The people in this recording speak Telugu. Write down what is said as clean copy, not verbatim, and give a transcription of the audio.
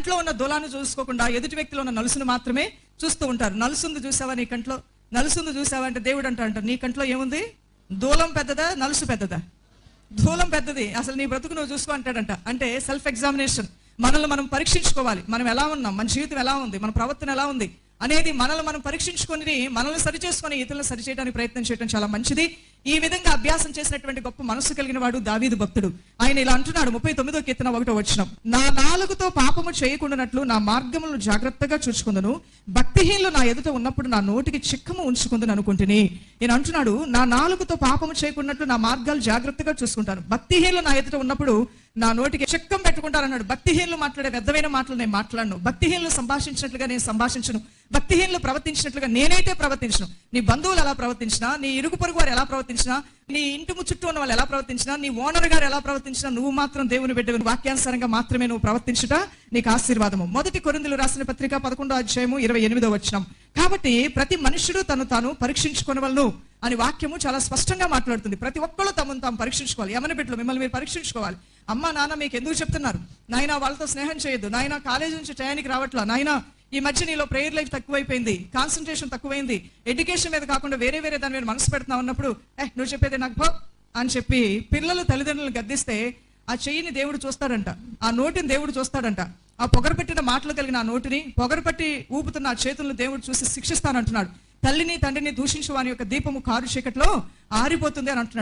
కంట్లో ఉన్న దూలాన్ని చూసుకోకుండా ఎదుటి వ్యక్తిలో ఉన్న నలుసును మాత్రమే చూస్తూ ఉంటారు. నలుసుంది చూసావా నీ కంట్లో, నలుసుంది చూసావా అంటే దేవుడు అంటాడు నీ కంట్లో ఏముంది, దూలం పెద్దదా నలుసు పెద్దదా? దూలం పెద్దది. అసలు నీ బ్రతుకు నువ్వు చూసుకో అంటాడంట. అంటే సెల్ఫ్ ఎగ్జామినేషన్, మనల్ని మనం పరీక్షించుకోవాలి. మనం ఎలా ఉన్నాం, మన జీవితం ఎలా ఉంది, మన ప్రవర్తన ఎలా ఉంది అనేది మనల్ని మనం పరీక్షించుకొని మనల్ని సరిచేసుకొని ఇతరులను సరిచేయడానికి ప్రయత్నం చేయడం చాలా మంచిది. ఈ విధంగా అభ్యాసం చేసినటువంటి గొప్ప మనసు కలిగిన వాడు దావీదు భక్తుడు. ఆయన ఇలా అంటున్నాడు 39వ కీర్తన 1వ వచనం, నా నాలుకతో పాపము చేయకుండానట్లు నా మార్గములను జాగ్రత్తగా చూచుకుందును, భక్తిహీనులు నా ఎదుట ఉన్నప్పుడు నా నోటికి చిక్కము ఉంచుకుందని అనుకుంటుని. ఈయన అంటున్నాడు నా నాలుకతో పాపము చేయకుండానట్లు నా మార్గాలు జాగ్రత్తగా చూసుకుంటాను, భక్తిహీనులు నా ఎదుట ఉన్నప్పుడు నా నోటికి చిక్కం పెట్టుకుంటారన్నాడు. భక్తిహీనులు మాట్లాడే వ్యర్థమైన మాటలు నేను మాట్లాడను, భక్తిహీనులు సంభాషించినట్లుగా నేను సంభాషించను, భక్తిహీనులు ప్రవర్తించినట్లుగా నేనైతే ప్రవర్తించను. నీ బంధువులు ఎలా ప్రవర్తించినా, నీ ఇరుగు పొరుగు వారు ఎలా ప్రవర్తించినా, నీ ఇంటి చుట్టూ ఉన్న వాళ్ళు ఎలా ప్రవర్తించినా, నీ ఓనర్ గారు ఎలా ప్రవర్తించినా, నువ్వు మాత్రం దేవుని బిడ్డ వాక్యానుసారంగా మాత్రమే నువ్వు ప్రవర్తించుట నీకు ఆశీర్వాదము. 1 కొరింథీయులకు రాసిన పత్రిక 11వ అధ్యాయము 28వ వచనం. కాబట్టి ప్రతి మనుష్యుడు తను తాను పరీక్షించుకొనవలెను అని వాక్యము చాలా స్పష్టంగా మాట్లాడుతుంది. ప్రతి ఒక్కళ్ళు తమను తాము పరీక్షించుకోవాలి. యమన బిడ్డలు మిమ్మల్ని మీరు పరీక్షించుకోవాలి. అమ్మ నాన్న మీకు ఎందుకు చెప్తున్నారు, నాయన వాళ్ళతో స్నేహం చేయొద్దు, నాయన కాలేజీ నుంచి టయానికి రావట్లా, నాయన ఈ మధ్య నీలో ప్రేయర్ లైఫ్ తక్కువైపోయింది, కాన్సన్ట్రేషన్ తక్కువైంది, ఎడ్యుకేషన్ మీద కాకుండా వేరే దాని మీద మనసు పెడుతున్నావు అన్నప్పుడు నువ్వు చెప్పేది నాకు భో అని చెప్పి పిల్లలు తల్లిదండ్రులను గద్దిస్తే ఆ చెయ్యిని దేవుడు చూస్తాడంట, ఆ నోటిని దేవుడు చూస్తాడంట, ఆ పొగరు పెట్టిన మాటలు కలిగిన ఆ నోటిని, పొగరు పట్టి ఊపుతున్న ఆ చేతులను దేవుడు చూసి శిక్షిస్తానంటున్నాడు. తల్లిని తండ్రిని దూషించు వాని యొక్క దీపము కారు చీకట్లో ఆరిపోతుంది అని అంటున్నాడు.